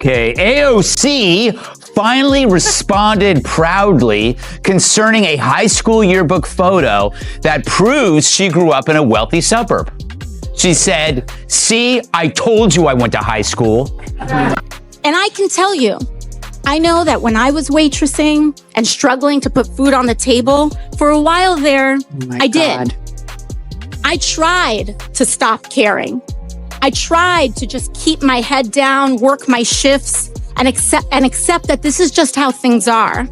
Okay, AOC finally responded proudly concerning a high school yearbook photo that proves she grew up in a wealthy suburb. She said, "See, I told you I went to high school." And I can tell you, I know that when I was waitressing and struggling to put food on the table, for a while there, I did. I tried to stop caring. I tried to just keep my head down, work my shifts, and accept that this is just how things are.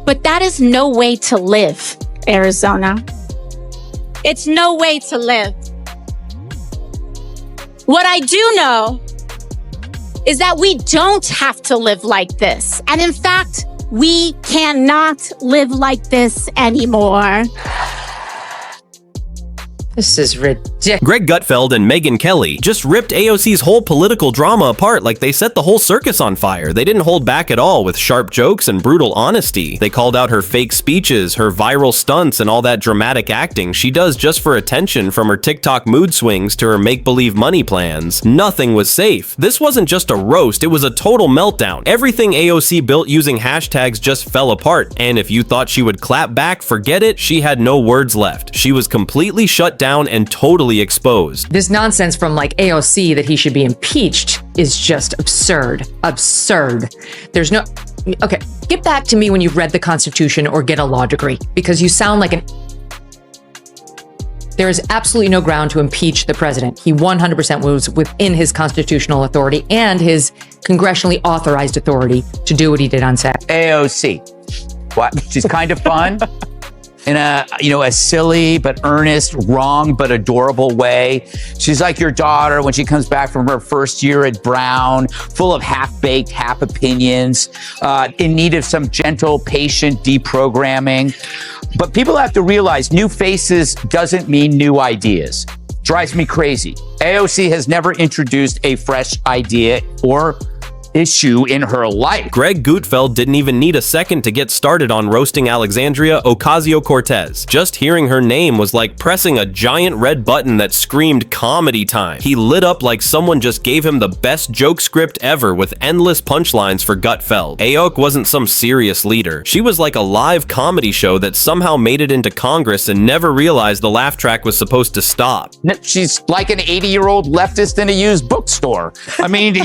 But that is no way to live, Arizona. It's no way to live. What I do know is that we don't have to live like this. And in fact, we cannot live like this anymore. This is ridiculous. Greg Gutfeld and Megyn Kelly just ripped AOC's whole political drama apart like they set the whole circus on fire. They didn't hold back at all with sharp jokes and brutal honesty. They called out her fake speeches, her viral stunts, and all that dramatic acting she does just for attention, from her TikTok mood swings to her make-believe money plans. Nothing was safe. This wasn't just a roast, it was a total meltdown. Everything AOC built using hashtags just fell apart, and if you thought she would clap back, forget it, she had no words left. She was completely shut down and totally exposed. This nonsense from like AOC that he should be impeached is just absurd. Absurd. There's no... Okay, get back to me when you've read the Constitution or get a law degree, because you sound like an... There is absolutely no ground to impeach the president. He 100% was within his constitutional authority and his congressionally authorized authority to do what he did on Saturday. AOC. What? She's kind of fun. In a, a silly but earnest, wrong but adorable way. She's like your daughter when she comes back from her first year at Brown, full of half-baked, half opinions, in need of some gentle, patient deprogramming. But people have to realize new faces doesn't mean new ideas. Drives me crazy. AOC has never introduced a fresh idea or issue in her life. Greg Gutfeld didn't even need a second to get started on roasting Alexandria Ocasio-Cortez. Just hearing her name was like pressing a giant red button that screamed comedy time. He lit up like someone just gave him the best joke script ever with endless punchlines for Gutfeld. AOC wasn't some serious leader. She was like a live comedy show that somehow made it into Congress and never realized the laugh track was supposed to stop. She's like an 80-year-old leftist in a used bookstore. I mean,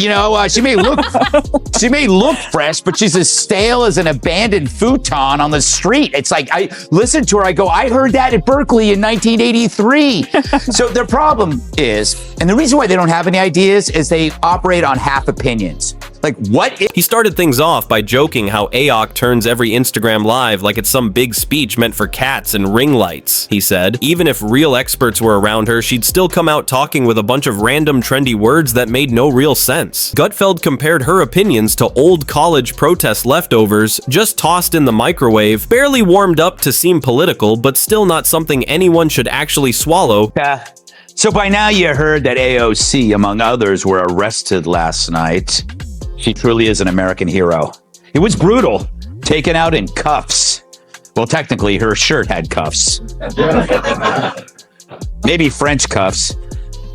she may look fresh, but she's as stale as an abandoned futon on the street. It's like, I listen to her, I go, I heard that at Berkeley in 1983. So their problem is, and the reason why they don't have any ideas is they operate on half opinions. Like, what if... He started things off by joking how AOC turns every Instagram live like it's some big speech meant for cats and ring lights. He said, even if real experts were around her, she'd still come out talking with a bunch of random trendy words that made no real sense. Gutfeld compared her opinions to old college protest leftovers, just tossed in the microwave, barely warmed up to seem political, but still not something anyone should actually swallow. So by now you heard that AOC, among others, were arrested last night. She truly is an American hero. It was brutal, taken out in cuffs. Well, technically, her shirt had cuffs. Maybe French cuffs,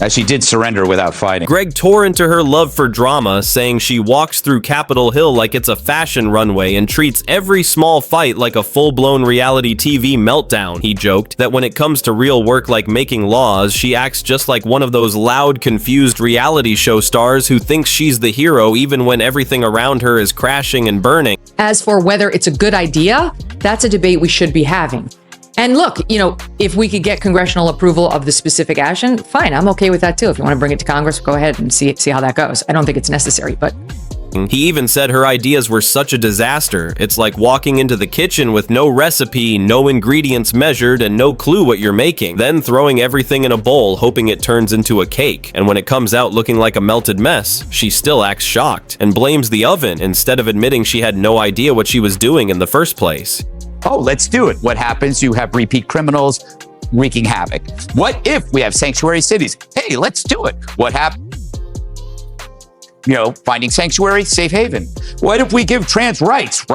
as she did surrender without fighting. Greg tore into her love for drama, saying she walks through Capitol Hill like it's a fashion runway and treats every small fight like a full-blown reality TV meltdown. He joked that when it comes to real work like making laws, she acts just like one of those loud, confused reality show stars who thinks she's the hero even when everything around her is crashing and burning. As for whether it's a good idea, that's a debate we should be having. And look, if we could get congressional approval of the specific action, fine, I'm okay with that too. If you want to bring it to Congress, go ahead and see how that goes. I don't think it's necessary, but... He even said her ideas were such a disaster. It's like walking into the kitchen with no recipe, no ingredients measured, and no clue what you're making, then throwing everything in a bowl hoping it turns into a cake. And when it comes out looking like a melted mess, she still acts shocked and blames the oven instead of admitting she had no idea what she was doing in the first place. Oh, let's do it. What happens? You have repeat criminals wreaking havoc. What if we have sanctuary cities? Hey, let's do it. What happens? Finding sanctuary, safe haven. What if we give trans rights?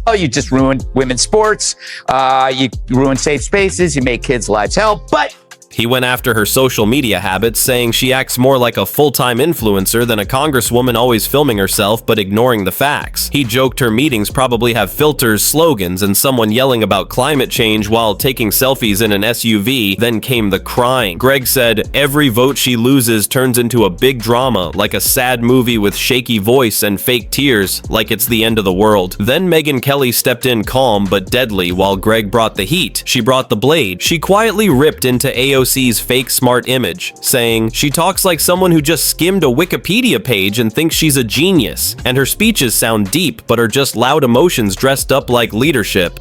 Oh, you just ruined women's sports. You ruin safe spaces. You make kids' lives hell. But He went after her social media habits, saying she acts more like a full-time influencer than a congresswoman always filming herself but ignoring the facts. He joked her meetings probably have filters, slogans, and someone yelling about climate change while taking selfies in an SUV. Then came the crying. Greg said, every vote she loses turns into a big drama, like a sad movie with shaky voice and fake tears, like it's the end of the world. Then Megyn Kelly stepped in calm but deadly while Greg brought the heat. She brought the blade. She quietly ripped into AOC's fake smart image, saying, she talks like someone who just skimmed a Wikipedia page and thinks she's a genius, and her speeches sound deep but are just loud emotions dressed up like leadership.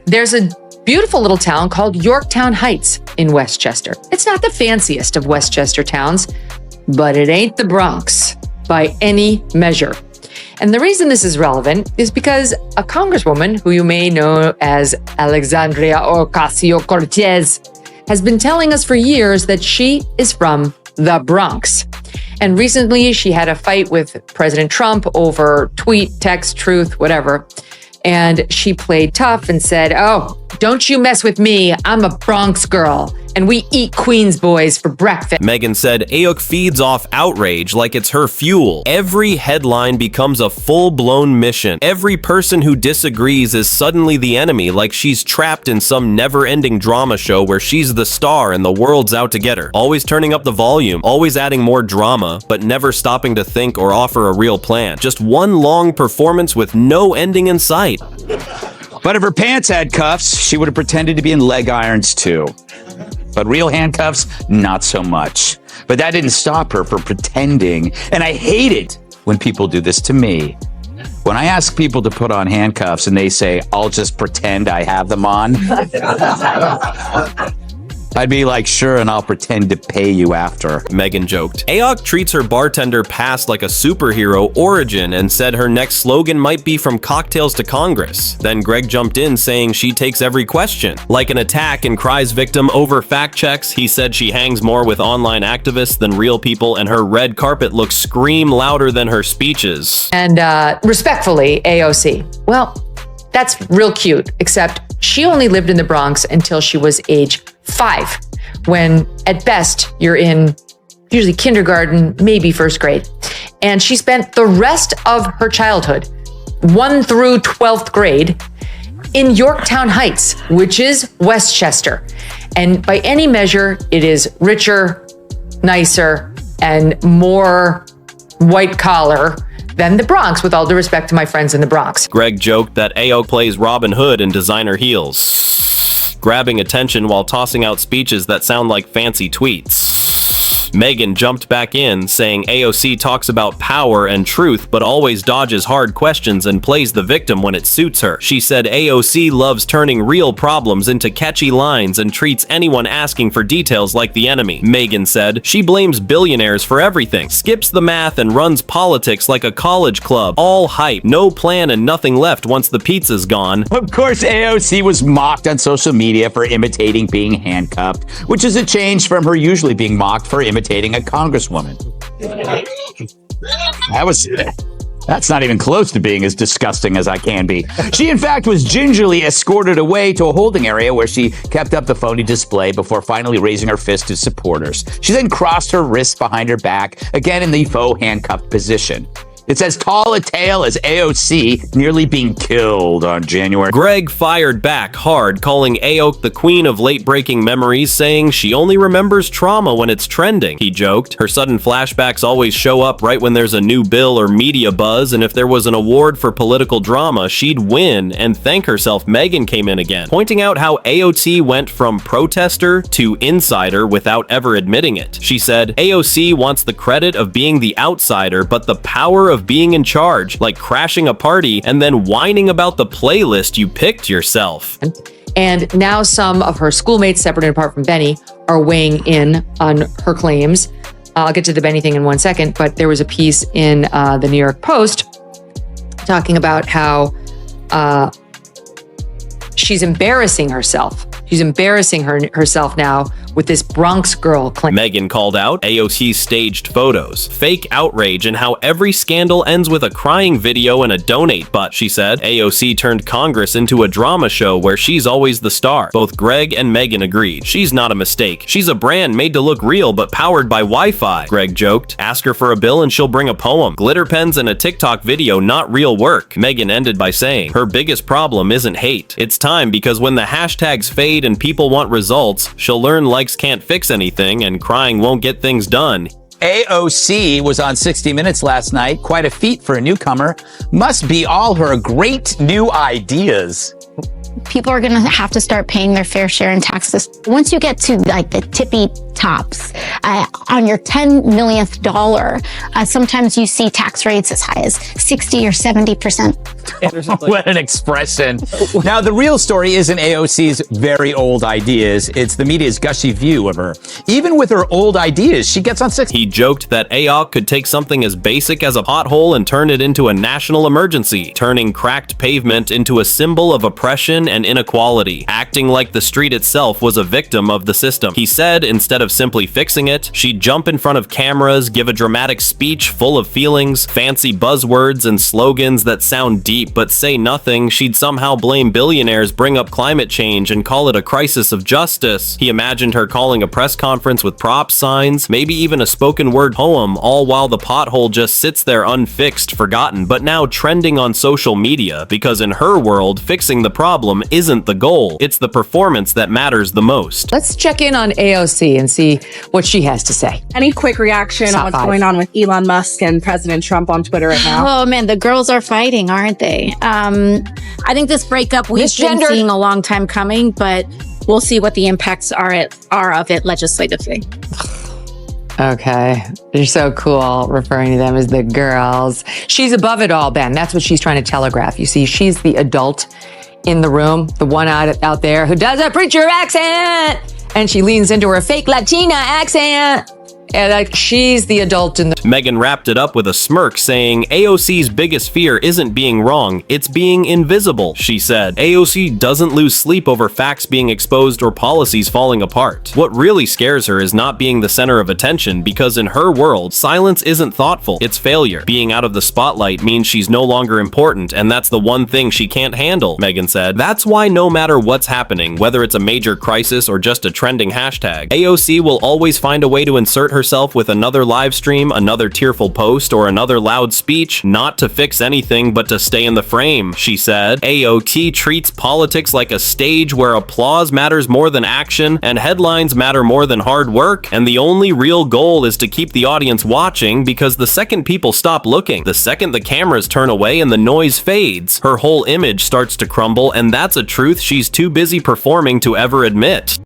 There's a beautiful little town called Yorktown Heights in Westchester. It's not the fanciest of Westchester towns, but it ain't the Bronx by any measure. And the reason this is relevant is because a congresswoman who you may know as Alexandria Ocasio-Cortez has been telling us for years that she is from the Bronx. And recently she had a fight with President Trump over tweet, text, truth, whatever. And she played tough and said, oh, don't you mess with me. I'm a Bronx girl, and we eat Queens boys for breakfast. Megyn said AOC feeds off outrage like it's her fuel. Every headline becomes a full-blown mission. Every person who disagrees is suddenly the enemy, like she's trapped in some never-ending drama show where she's the star and the world's out to get her. Always turning up the volume, always adding more drama, but never stopping to think or offer a real plan. Just one long performance with no ending in sight. But if her pants had cuffs, she would have pretended to be in leg irons too. But real handcuffs, not so much. But that didn't stop her from pretending. And I hate it when people do this to me. When I ask people to put on handcuffs and they say, I'll just pretend I have them on. I'd be like, sure, and I'll pretend to pay you after. Megyn joked. AOC treats her bartender past like a superhero origin and said her next slogan might be from cocktails to Congress. Then Greg jumped in saying she takes every question. Like an attack and cries victim over fact checks, he said she hangs more with online activists than real people and her red carpet looks scream louder than her speeches. And respectfully, AOC, well, that's real cute, except she only lived in the Bronx until she was age 5, when at best you're in usually kindergarten, maybe first grade. And she spent the rest of her childhood, 1 through 12th grade, in Yorktown Heights, which is Westchester. And by any measure, it is richer, nicer, and more white collar than the Bronx, with all due respect to my friends in the Bronx. Greg joked that AOC plays Robin Hood in designer heels, grabbing attention while tossing out speeches that sound like fancy tweets. Megyn jumped back in, saying AOC talks about power and truth but always dodges hard questions and plays the victim when it suits her. She said AOC loves turning real problems into catchy lines and treats anyone asking for details like the enemy. Megyn said she blames billionaires for everything, skips the math and runs politics like a college club. All hype, no plan and nothing left once the pizza's gone. Of course, AOC was mocked on social media for imitating being handcuffed, which is a change from her usually being mocked for imitating a congresswoman. That's not even close to being as disgusting as I can be. She, in fact, was gingerly escorted away to a holding area where she kept up the phony display before finally raising her fist to supporters. She then crossed her wrists behind her back, again in the faux handcuffed position. It's as tall a tale as AOC nearly being killed on January. Greg fired back hard, calling AOC the queen of late-breaking memories, saying she only remembers trauma when it's trending. He joked, her sudden flashbacks always show up right when there's a new bill or media buzz, and if there was an award for political drama, she'd win and thank herself. Megyn came in again, pointing out how AOC went from protester to insider without ever admitting it. She said, AOC wants the credit of being the outsider, but the power of being in charge, like crashing a party and then whining about the playlist you picked yourself. And now some of her schoolmates, separate and apart from Benny, are weighing in on her claims. I'll get to the Benny thing in one second, but there was a piece in the New York Post talking about how she's embarrassing herself. She's embarrassing herself now with this Bronx girl claim. Megyn called out AOC's staged photos, fake outrage, and how every scandal ends with a crying video and a donate button. She said AOC turned Congress into a drama show where she's always the star. Both Greg and Megyn agreed. She's not a mistake. She's a brand made to look real but powered by Wi-Fi. Greg joked. Ask her for a bill and she'll bring a poem. Glitter pens and a TikTok video, not real work. Megyn ended by saying, her biggest problem isn't hate. It's time, because when the hashtags fade and people want results, she'll learn likes can't fix anything and crying won't get things done. AOC was on 60 Minutes last night. Quite a feat for a newcomer. Must be all her great new ideas. People are going to have to start paying their fair share in taxes. Once you get to like the tippy tops, on your $10 millionth dollar, sometimes you see tax rates as high as 60 or 70%. What an expression. Now, the real story isn't AOC's very old ideas. It's the media's gushy view of her. Even with her old ideas, she gets on 60. He joked that AOC could take something as basic as a pothole and turn it into a national emergency, turning cracked pavement into a symbol of oppression and inequality, acting like the street itself was a victim of the system. He said instead of simply fixing it, she'd jump in front of cameras, give a dramatic speech full of feelings, fancy buzzwords and slogans that sound deep but say nothing. She'd somehow blame billionaires, bring up climate change, and call it a crisis of justice. He imagined her calling a press conference with prop signs, maybe even a spoken word poem, all while the pothole just sits there unfixed, forgotten, but now trending on social media, because in her world, fixing the problem isn't the goal. It's the performance that matters the most. Let's check in on AOC and see what she has to say. Any quick reaction on what's going on with Elon Musk and President Trump on Twitter right now? Oh man, the girls are fighting, aren't they? I think this breakup we've been seeing a long time coming, but we'll see what the impacts are of it legislatively. Okay. You're so cool referring to them as the girls. She's above it all, Ben. That's what she's trying to telegraph. You see, she's the adult in the room, the one out there who does a preacher accent, and she leans into her fake Latina accent. And like, she's the adult in the... Megyn wrapped it up with a smirk, saying AOC's biggest fear isn't being wrong, it's being invisible. She said AOC doesn't lose sleep over facts being exposed or policies falling apart. What really scares her is not being the center of attention, because in her world, silence isn't thoughtful, it's failure. Being out of the spotlight means she's no longer important, and that's the one thing she can't handle, Megyn said. That's why no matter what's happening, whether it's a major crisis or just a trending hashtag, AOC will always find a way to insert herself with another live stream, another tearful post, or another loud speech, not to fix anything but to stay in the frame. She said AOC treats politics like a stage where applause matters more than action and headlines matter more than hard work, and the only real goal is to keep the audience watching, because the second people stop looking, the second the cameras turn away and the noise fades, her whole image starts to crumble, and that's a truth she's too busy performing to ever admit.